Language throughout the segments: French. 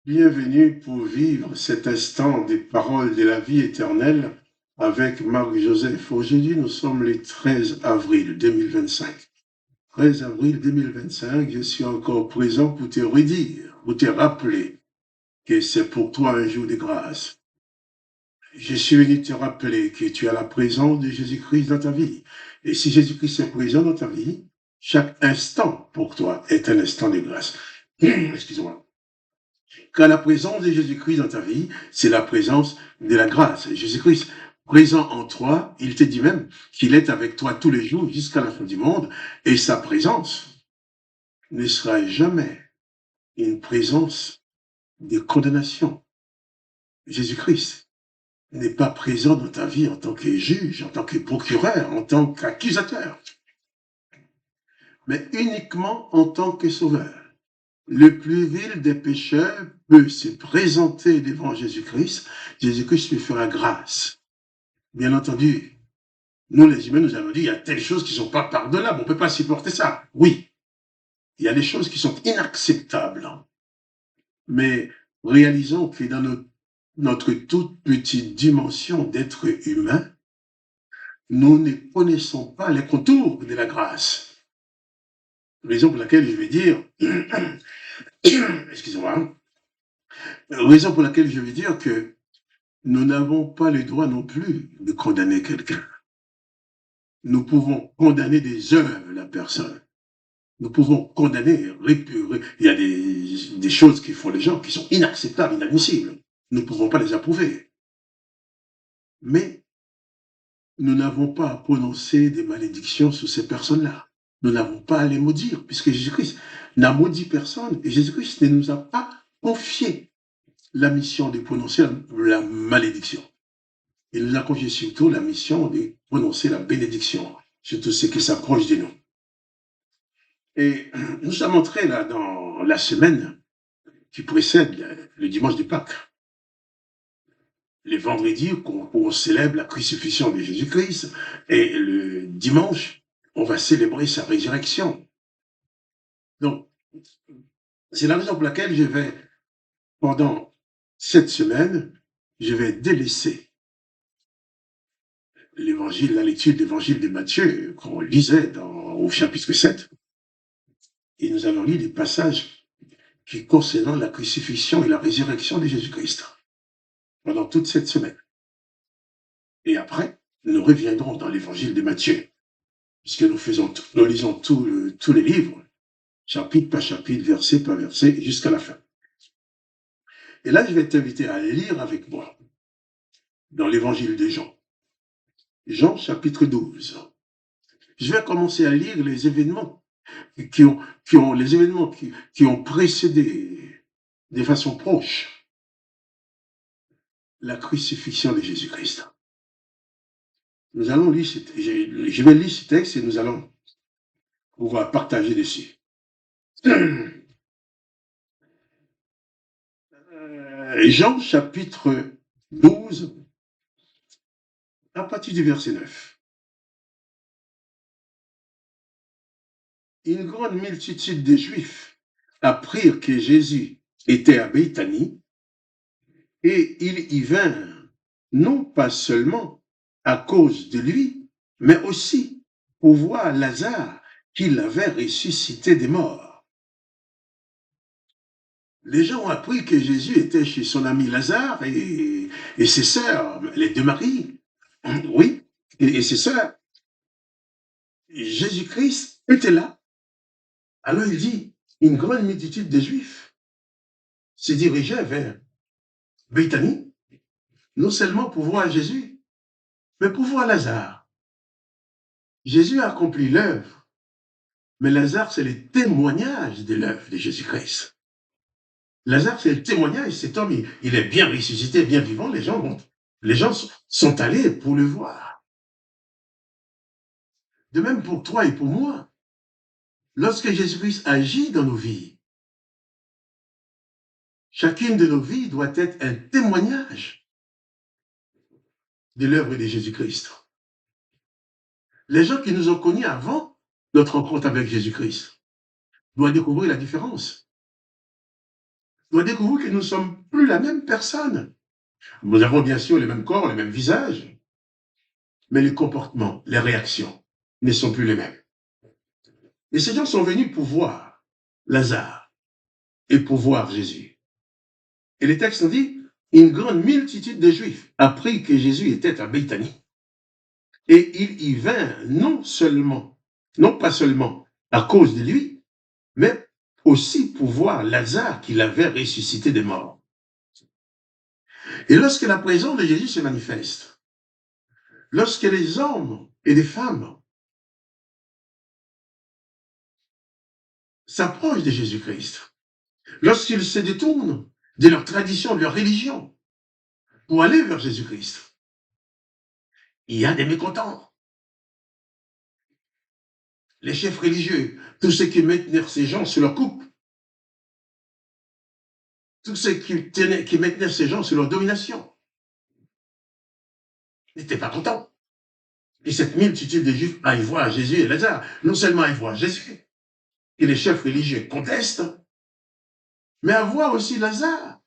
Bienvenue pour vivre cet instant des paroles de la vie éternelle avec Marc-Joseph. Aujourd'hui, nous sommes le 13 avril 2025. 13 avril 2025, je suis encore présent pour te redire, pour te rappeler que c'est pour toi un jour de grâce. Je suis venu te rappeler que tu as la présence de Jésus-Christ dans ta vie. Et si Jésus-Christ est présent dans ta vie, chaque instant pour toi est un instant de grâce. Excuse-moi. Car la présence de Jésus-Christ dans ta vie, c'est la présence de la grâce. Jésus-Christ présent en toi, il te dit même qu'il est avec toi tous les jours jusqu'à la fin du monde, et sa présence ne sera jamais une présence de condamnation. Jésus-Christ n'est pas présent dans ta vie en tant que juge, en tant que procureur, en tant qu'accusateur, mais uniquement en tant que sauveur. Le plus vil des pécheurs peut se présenter devant Jésus-Christ. Jésus-Christ lui fera grâce. Bien entendu, nous les humains, nous allons dire, il y a telles choses qui ne sont pas pardonnables, on ne peut pas supporter ça. Oui, il y a des choses qui sont inacceptables. Mais réalisons que dans notre toute petite dimension d'être humain, nous ne connaissons pas les contours de la grâce. Raison pour laquelle je vais dire, excusez-moi, raison pour laquelle je vais dire que nous n'avons pas le droit non plus de condamner quelqu'un. Nous pouvons condamner des œuvres de la personne. Nous pouvons condamner, répurer. Il y a des choses qui font les gens qui sont inacceptables, inadmissibles. Nous ne pouvons pas les approuver. Mais nous n'avons pas à prononcer des malédictions sur ces personnes-là. Nous n'avons pas à les maudire, puisque Jésus-Christ n'a maudit personne et Jésus-Christ ne nous a pas confié la mission de prononcer la malédiction. Il nous a confié surtout la mission de prononcer la bénédiction sur tout ce qui s'approche de nous. Et nous sommes entrés là dans la semaine qui précède le dimanche de Pâques. Les vendredis, on célèbre la crucifixion de Jésus-Christ, et le dimanche, on va célébrer sa résurrection. Donc, c'est la raison pour laquelle pendant cette semaine, je vais délaisser l'évangile, la lecture de l'évangile de Matthieu, qu'on lisait au chapitre 7. Et nous allons lire des passages qui concernent la crucifixion et la résurrection de Jésus-Christ pendant toute cette semaine. Et après, nous reviendrons dans l'évangile de Matthieu, puisque nous lisons tous les livres, chapitre par chapitre, verset par verset, jusqu'à la fin. Et là, je vais t'inviter à aller lire avec moi dans l'évangile de Jean. Jean, chapitre 12. Je vais commencer à lire les événements qui ont précédé de façon proche la crucifixion de Jésus-Christ. Nous allons lire, je vais lire ce texte et nous allons pouvoir partager dessus. Jean chapitre 12, à partir du verset 9. Une grande multitude de Juifs apprirent que Jésus était à Béthanie, et ils y vinrent, non pas seulement à cause de lui, mais aussi pour voir Lazare qu'il avait ressuscité des morts. Les gens ont appris que Jésus était chez son ami Lazare et ses sœurs, les deux Marie, oui, et ses sœurs. Jésus-Christ était là. Alors il dit, une grande multitude de Juifs se dirigeait vers Béthanie, non seulement pour voir Jésus, mais pour voir Lazare. Jésus a accompli l'œuvre, mais Lazare, c'est le témoignage de l'œuvre de Jésus-Christ. Lazare, c'est le témoignage, cet homme, il est bien ressuscité, bien vivant, les gens sont allés pour le voir. De même pour toi et pour moi. Lorsque Jésus-Christ agit dans nos vies, chacune de nos vies doit être un témoignage de l'œuvre de Jésus-Christ. Les gens qui nous ont connus avant notre rencontre avec Jésus-Christ doivent découvrir la différence. doit découvrir que nous ne sommes plus la même personne. Nous avons bien sûr les mêmes corps, les mêmes visages, mais les comportements, les réactions ne sont plus les mêmes. Et ces gens sont venus pour voir Lazare et pour voir Jésus. Et les textes ont dit, une grande multitude de Juifs apprit que Jésus était à Béthanie. Et il y vint non pas seulement à cause de lui, mais aussi pour voir Lazare qu'il avait ressuscité des morts. Et lorsque la présence de Jésus se manifeste, lorsque les hommes et les femmes s'approchent de Jésus-Christ, lorsqu'ils se détournent de leur tradition, de leur religion, pour aller vers Jésus-Christ, il y a des mécontents. Les chefs religieux, tous ceux qui maintenaient ces gens sur leur coupe, tous ceux qui maintenaient ces gens sur leur domination, n'étaient pas contents. Et cette multitude de Juifs aillent voir Jésus et Lazare. Non seulement aillent voir Jésus, et les chefs religieux contestent, mais à voir aussi Lazare,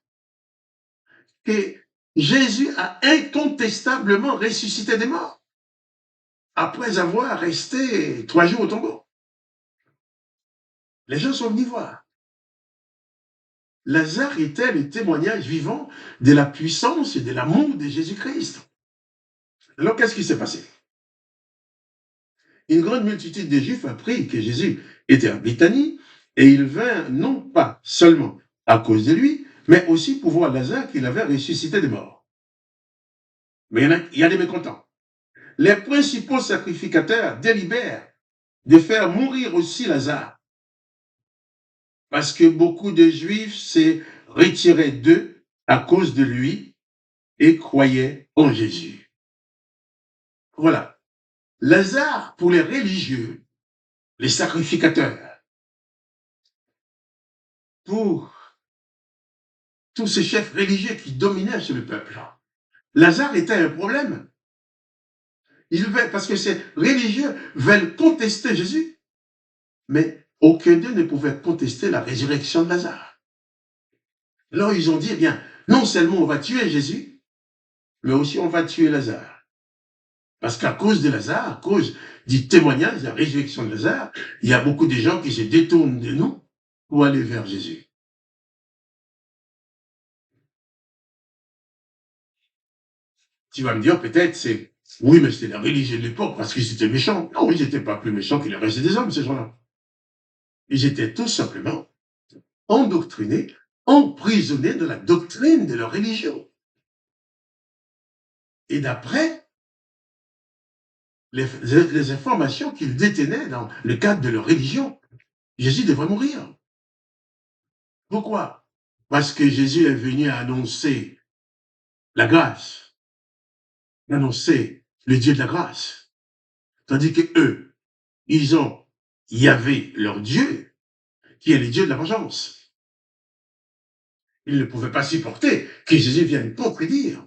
que Jésus a incontestablement ressuscité des morts, après avoir resté 3 jours au tombeau. Les gens sont venus voir. Lazare était le témoignage vivant de la puissance et de l'amour de Jésus-Christ. Alors, qu'est-ce qui s'est passé? Une grande multitude de Juifs apprit que Jésus était à Béthanie, et il vint non pas seulement à cause de lui, mais aussi pour voir Lazare qu'il avait ressuscité des morts. Mais il y a des mécontents. Les principaux sacrificateurs délibèrent de faire mourir aussi Lazare, parce que beaucoup de Juifs s'est retirés d'eux à cause de lui et croyaient en Jésus. Voilà. Lazare, pour les religieux, les sacrificateurs, pour tous ces chefs religieux qui dominaient sur le peuple, Lazare était un problème. Parce que ces religieux veulent contester Jésus, mais aucun d'eux ne pouvait contester la résurrection de Lazare. Alors ils ont dit, eh bien, non seulement on va tuer Jésus, mais aussi on va tuer Lazare. Parce qu'à cause de Lazare, à cause du témoignage de la résurrection de Lazare, il y a beaucoup de gens qui se détournent de nous pour aller vers Jésus. Tu vas me dire, peut-être, oui, mais c'était la religion de l'époque parce qu'ils étaient méchants. Non, ils n'étaient pas plus méchants que le reste des hommes, ces gens-là. Ils étaient tout simplement endoctrinés, emprisonnés de la doctrine de leur religion. Et d'après les informations qu'ils détenaient dans le cadre de leur religion, Jésus devrait mourir. Pourquoi? Parce que Jésus est venu annoncer la grâce, annoncer le Dieu de la grâce. Tandis que eux, ils ont Yahvé, leur Dieu, qui est le Dieu de la vengeance. Ils ne pouvaient pas supporter que Jésus vienne contredire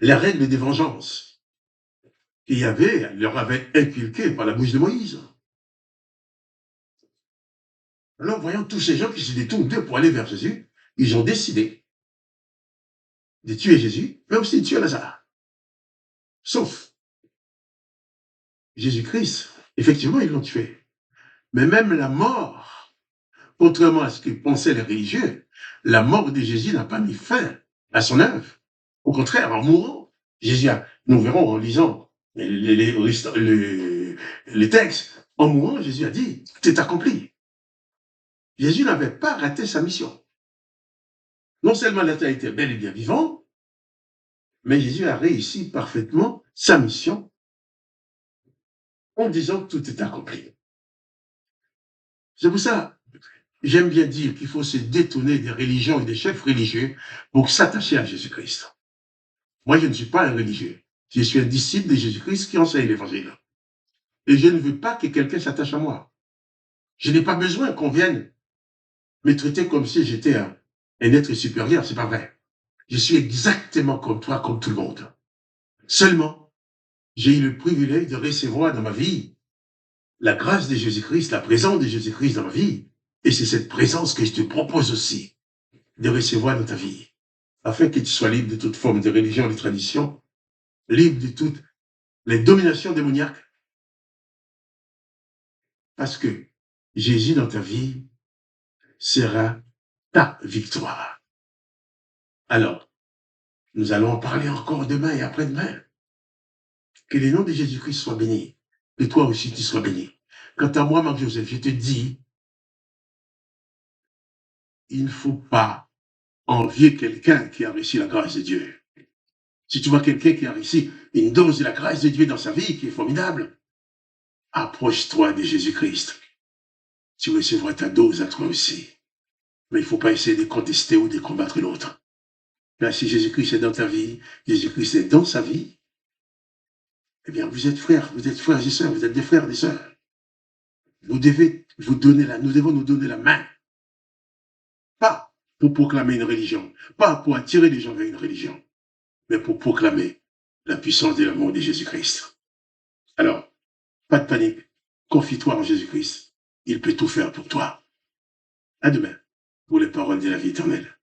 les règles des vengeances qu'il leur avait inculquées par la bouche de Moïse. Alors, voyant tous ces gens qui se détournent d'eux pour aller vers Jésus, ils ont décidé de tuer Jésus, mais aussi de tuer Lazare. Sauf Jésus-Christ, effectivement, ils l'ont tué. Mais même la mort, contrairement à ce que pensaient les religieux, la mort de Jésus n'a pas mis fin à son œuvre. Au contraire, en mourant, Jésus nous verrons en lisant les textes, en mourant, Jésus a dit, c'est accompli. Jésus n'avait pas raté sa mission. Non seulement il a été bel et bien vivant, mais Jésus a réussi parfaitement sa mission en disant que tout est accompli. C'est pour ça, j'aime bien dire qu'il faut se détourner des religions et des chefs religieux pour s'attacher à Jésus-Christ. Moi, je ne suis pas un religieux. Je suis un disciple de Jésus-Christ qui enseigne l'évangile. Et je ne veux pas que quelqu'un s'attache à moi. Je n'ai pas besoin qu'on vienne me traiter comme si j'étais un être supérieur. C'est pas vrai. Je suis exactement comme toi, comme tout le monde. Seulement, j'ai eu le privilège de recevoir dans ma vie la grâce de Jésus-Christ, la présence de Jésus-Christ dans ma vie. Et c'est cette présence que je te propose aussi de recevoir dans ta vie, afin que tu sois libre de toute forme de religion, de tradition, libre de toutes les dominations démoniaques, parce que Jésus dans ta vie sera ta victoire. Alors, nous allons en parler encore demain et après-demain. Que le nom de Jésus-Christ soit béni, que toi aussi tu sois béni. Quant à moi, Marc-Joseph, je te dis, il ne faut pas envier quelqu'un qui a reçu la grâce de Dieu. Si tu vois quelqu'un qui a reçu une dose de la grâce de Dieu dans sa vie, qui est formidable, approche-toi de Jésus-Christ. Tu recevras ta dose à toi aussi. Mais il ne faut pas essayer de contester ou de combattre l'autre. Là, si Jésus-Christ est dans ta vie, Jésus-Christ est dans sa vie, eh bien, vous êtes frères et sœurs, vous êtes des frères et des sœurs. Nous devons nous donner la main. Pas pour proclamer une religion, pas pour attirer les gens vers une religion, mais pour proclamer la puissance de l'amour de Jésus-Christ. Alors, pas de panique, confie-toi en Jésus-Christ. Il peut tout faire pour toi. À demain, pour les paroles de la vie éternelle.